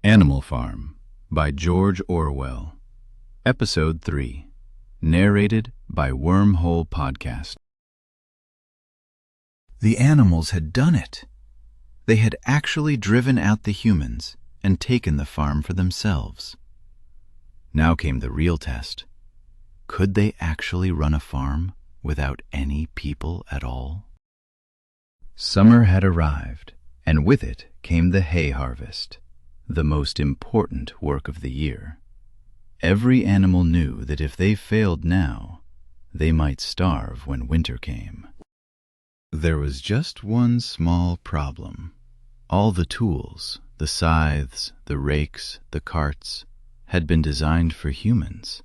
Animal Farm by George Orwell. Episode 3. Narrated by Wormhole Podcast. The animals had done it. They had actually driven out the humans and taken the farm for themselves. Now came the real test. Could they actually run a farm without any people at all? Summer had arrived, and with it came the hay harvest, the most important work of the year. Every animal knew that if they failed now, they might starve when winter came. There was just one small problem. All the tools, the scythes, the rakes, the carts, had been designed for humans.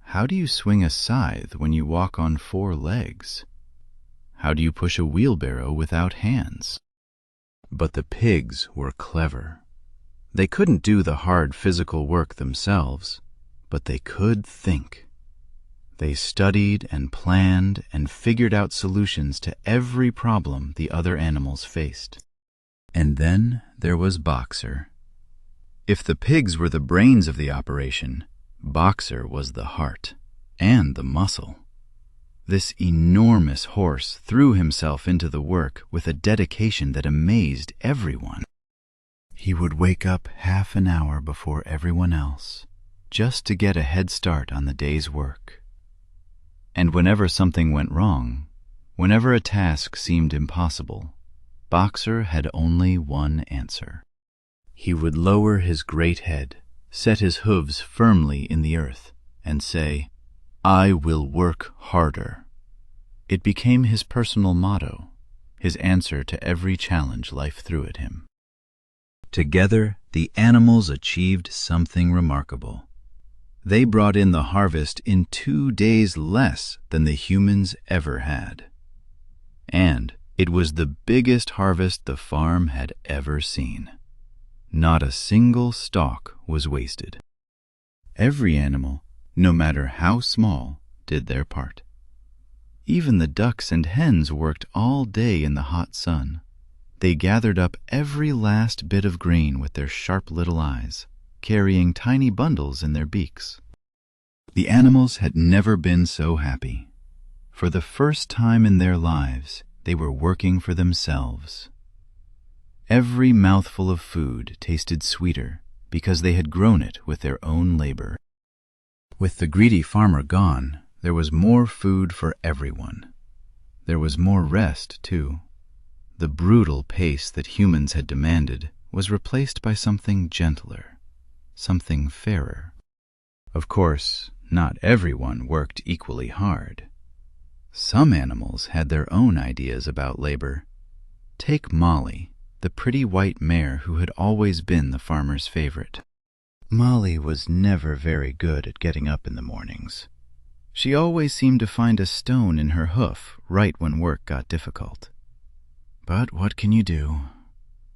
How do you swing a scythe when you walk on 4 legs? How do you push a wheelbarrow without hands? But the pigs were clever. They couldn't do the hard physical work themselves, but they could think. They studied and planned and figured out solutions to every problem the other animals faced. And then there was Boxer. If the pigs were the brains of the operation, Boxer was the heart and the muscle. This enormous horse threw himself into the work with a dedication that amazed everyone. He would wake up half an hour before everyone else, just to get a head start on the day's work. And whenever something went wrong, whenever a task seemed impossible, Boxer had only one answer. He would lower his great head, set his hooves firmly in the earth, and say, "I will work harder." It became his personal motto, his answer to every challenge life threw at him. Together, the animals achieved something remarkable. They brought in the harvest in 2 days less than the humans ever had. And it was the biggest harvest the farm had ever seen. Not a single stalk was wasted. Every animal, no matter how small, did their part. Even the ducks and hens worked all day in the hot sun. They gathered up every last bit of grain with their sharp little eyes, carrying tiny bundles in their beaks. The animals had never been so happy. For the first time in their lives, they were working for themselves. Every mouthful of food tasted sweeter because they had grown it with their own labor. With the greedy farmer gone, there was more food for everyone. There was more rest, too. The brutal pace that humans had demanded was replaced by something gentler, something fairer. Of course, not everyone worked equally hard. Some animals had their own ideas about labor. Take Molly, the pretty white mare who had always been the farmer's favorite. Molly was never very good at getting up in the mornings. She always seemed to find a stone in her hoof right when work got difficult. But what can you do?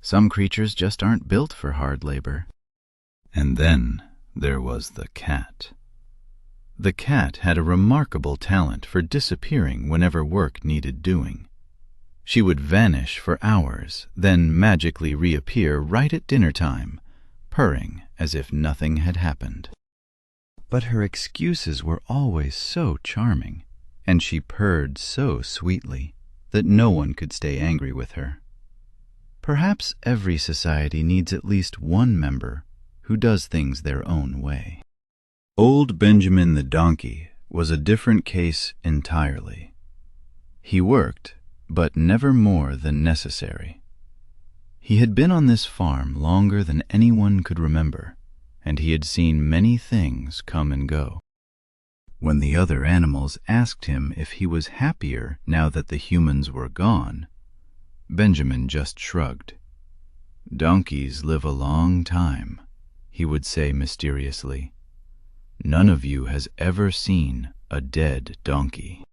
Some creatures just aren't built for hard labor. And then there was the cat. The cat had a remarkable talent for disappearing whenever work needed doing. She would vanish for hours, then magically reappear right at dinner time, purring as if nothing had happened. But her excuses were always so charming, and she purred so sweetly that no one could stay angry with her. Perhaps every society needs at least one member who does things their own way. Old Benjamin the donkey was a different case entirely. He worked, but never more than necessary. He had been on this farm longer than anyone could remember, and he had seen many things come and go. When the other animals asked him if he was happier now that the humans were gone, Benjamin just shrugged. "Donkeys live a long time," he would say mysteriously. "None of you has ever seen a dead donkey."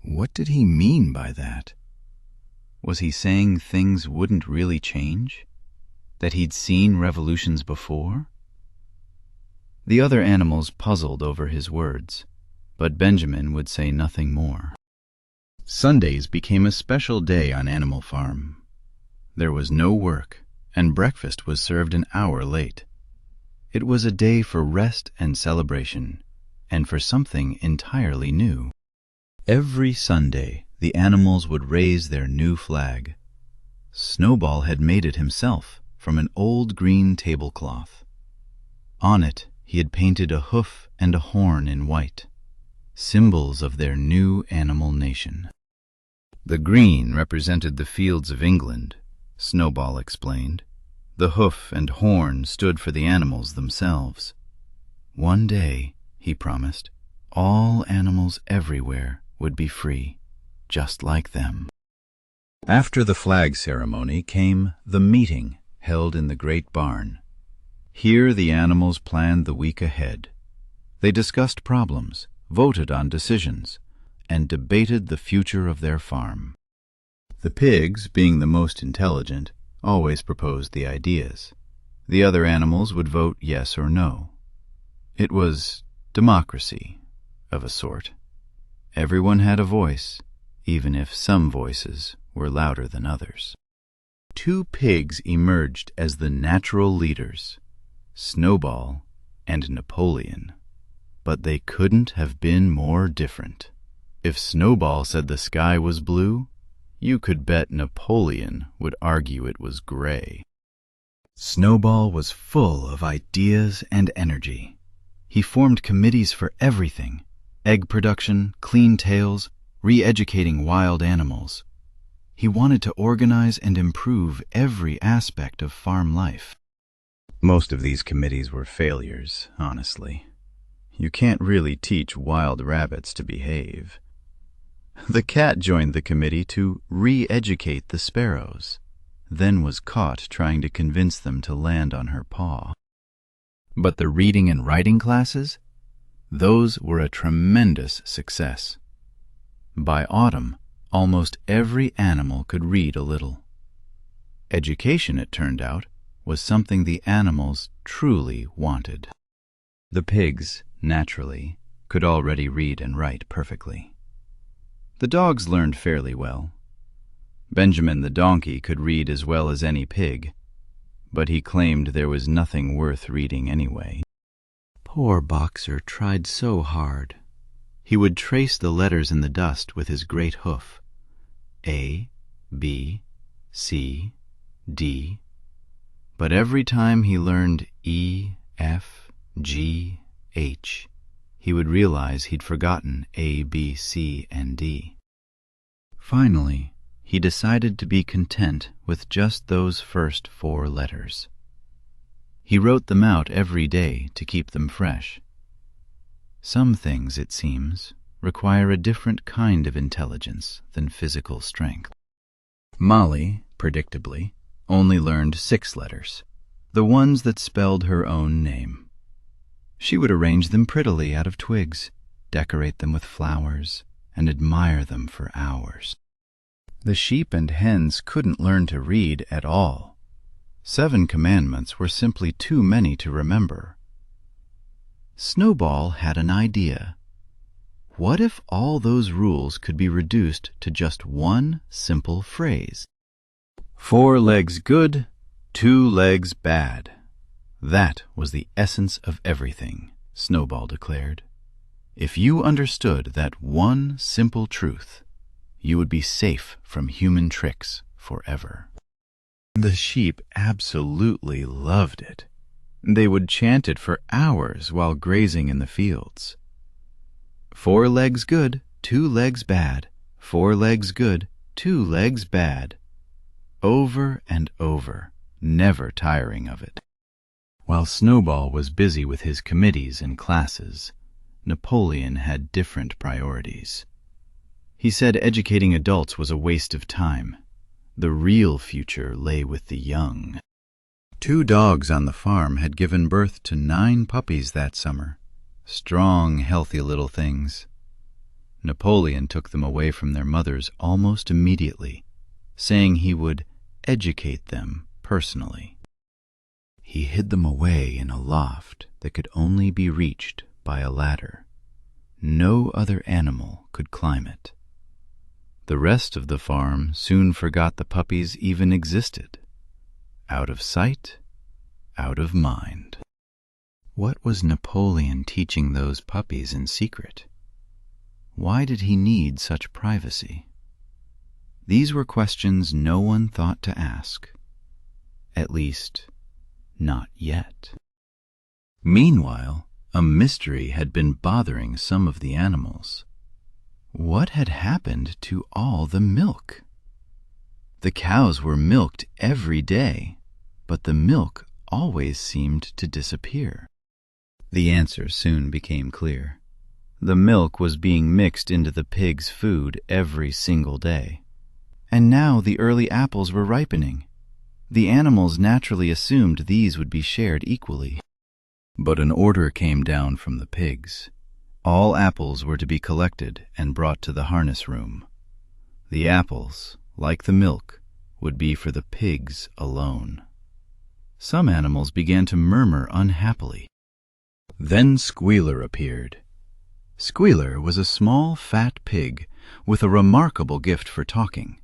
What did he mean by that? Was he saying things wouldn't really change? That he'd seen revolutions before? The other animals puzzled over his words, but Benjamin would say nothing more. Sundays became a special day on Animal Farm. There was no work, and breakfast was served an hour late. It was a day for rest and celebration, and for something entirely new. Every Sunday, the animals would raise their new flag. Snowball had made it himself from an old green tablecloth. On it, he had painted a hoof and a horn in white, symbols of their new animal nation. The green represented the fields of England, Snowball explained. The hoof and horn stood for the animals themselves. One day, he promised, all animals everywhere would be free, just like them. After the flag ceremony came the meeting held in the great barn. Here the animals planned the week ahead. They discussed problems, voted on decisions, and debated the future of their farm. The pigs, being the most intelligent, always proposed the ideas. The other animals would vote yes or no. It was democracy, of a sort. Everyone had a voice, even if some voices were louder than others. Two pigs emerged as the natural leaders, Snowball and Napoleon. But they couldn't have been more different. If Snowball said the sky was blue, you could bet Napoleon would argue it was gray. Snowball was full of ideas and energy. He formed committees for everything: egg production, clean tails, re-educating wild animals. He wanted to organize and improve every aspect of farm life. Most of these committees were failures, honestly. You can't really teach wild rabbits to behave. The cat joined the committee to re-educate the sparrows, then was caught trying to convince them to land on her paw. But the reading and writing classes? Those were a tremendous success. By autumn, almost every animal could read a little. Education, it turned out, was something the animals truly wanted. The pigs, naturally, could already read and write perfectly. The dogs learned fairly well. Benjamin the donkey could read as well as any pig, but he claimed there was nothing worth reading anyway. Poor Boxer tried so hard. He would trace the letters in the dust with his great hoof. A, B, C, D. But every time he learned E, F, G, H, he would realize he'd forgotten A, B, C, and D. Finally, he decided to be content with just those first 4 letters. He wrote them out every day to keep them fresh. Some things, it seems, require a different kind of intelligence than physical strength. Molly, predictably, only learned 6 letters, the ones that spelled her own name. She would arrange them prettily out of twigs, decorate them with flowers, and admire them for hours. The sheep and hens couldn't learn to read at all. 7 commandments were simply too many to remember. Snowball had an idea. What if all those rules could be reduced to just one simple phrase? 4 legs good, 2 legs bad. That was the essence of everything, Snowball declared. If you understood that one simple truth, you would be safe from human tricks forever. The sheep absolutely loved it. They would chant it for hours while grazing in the fields. 4 legs good, 2 legs bad. 4 legs good, 2 legs bad. Over and over, never tiring of it. While Snowball was busy with his committees and classes, Napoleon had different priorities. He said educating adults was a waste of time. The real future lay with the young. 2 dogs on the farm had given birth to 9 puppies that summer. Strong, healthy little things. Napoleon took them away from their mothers almost immediately, saying he would educate them personally. He hid them away in a loft that could only be reached by a ladder. No other animal could climb it. The rest of the farm soon forgot the puppies even existed. out of sight, out of mind. What was Napoleon teaching those puppies in secret? Why did he need such privacy? These were questions no one thought to ask. At least, not yet. Meanwhile, a mystery had been bothering some of the animals. What had happened to all the milk? The cows were milked every day, but the milk always seemed to disappear. The answer soon became clear. The milk was being mixed into the pigs' food every single day. And now the early apples were ripening. The animals naturally assumed these would be shared equally. But an order came down from the pigs. All apples were to be collected and brought to the harness room. The apples, like the milk, would be for the pigs alone. Some animals began to murmur unhappily. Then Squealer appeared. Squealer was a small, fat pig with a remarkable gift for talking.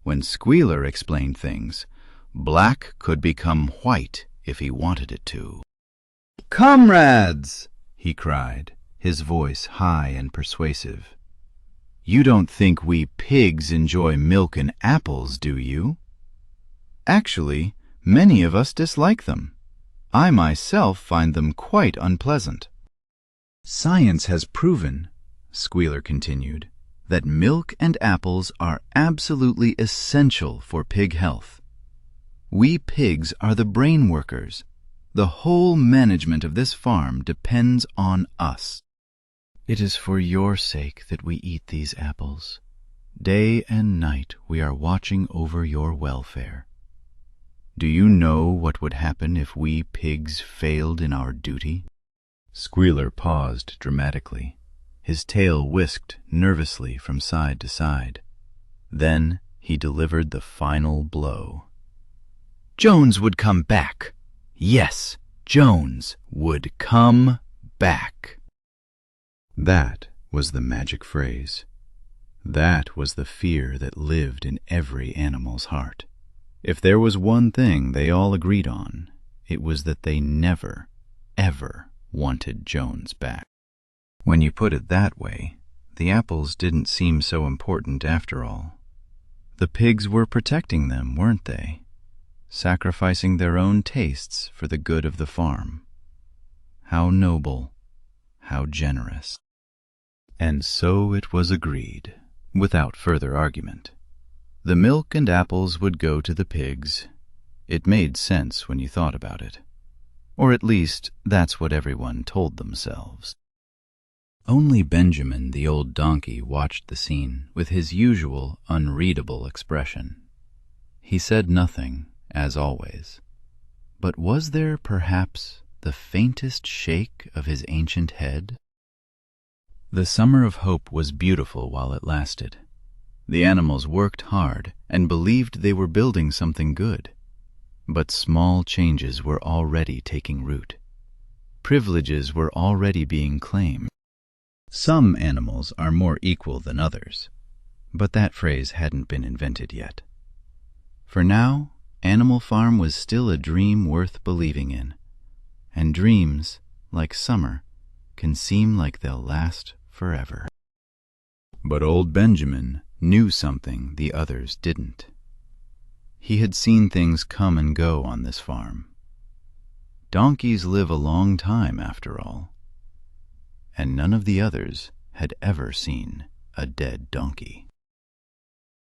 When Squealer explained things, black could become white if he wanted it to. "Comrades!" he cried, his voice high and persuasive. "You don't think we pigs enjoy milk and apples, do you? Actually, many of us dislike them. I myself find them quite unpleasant. Science has proven," Squealer continued, "that milk and apples are absolutely essential for pig health. We pigs are the brain workers. The whole management of this farm depends on us. It is for your sake that we eat these apples. Day and night we are watching over your welfare. Do you know what would happen if we pigs failed in our duty?" Squealer paused dramatically. His tail whisked nervously from side to side. Then he delivered the final blow. Jones would come back. Yes, Jones would come back. That was the magic phrase. That was the fear that lived in every animal's heart. If there was one thing they all agreed on, it was that they never, ever wanted Jones back. When you put it that way, the apples didn't seem so important after all. The pigs were protecting them, weren't they? Sacrificing their own tastes for the good of the farm. How noble, how generous. And so it was agreed, without further argument. The milk and apples would go to the pigs. It made sense when you thought about it. Or at least, that's what everyone told themselves. Only Benjamin, the old donkey, watched the scene with his usual unreadable expression. He said nothing, as always. But was there, perhaps, the faintest shake of his ancient head? The summer of hope was beautiful while it lasted. The animals worked hard and believed they were building something good. But small changes were already taking root. Privileges were already being claimed. Some animals are more equal than others, but that phrase hadn't been invented yet. For now, Animal Farm was still a dream worth believing in, and dreams, like summer, can seem like they'll last forever. But old Benjamin knew something the others didn't. He had seen things come and go on this farm. Donkeys live a long time, after all, and none of the others had ever seen a dead donkey.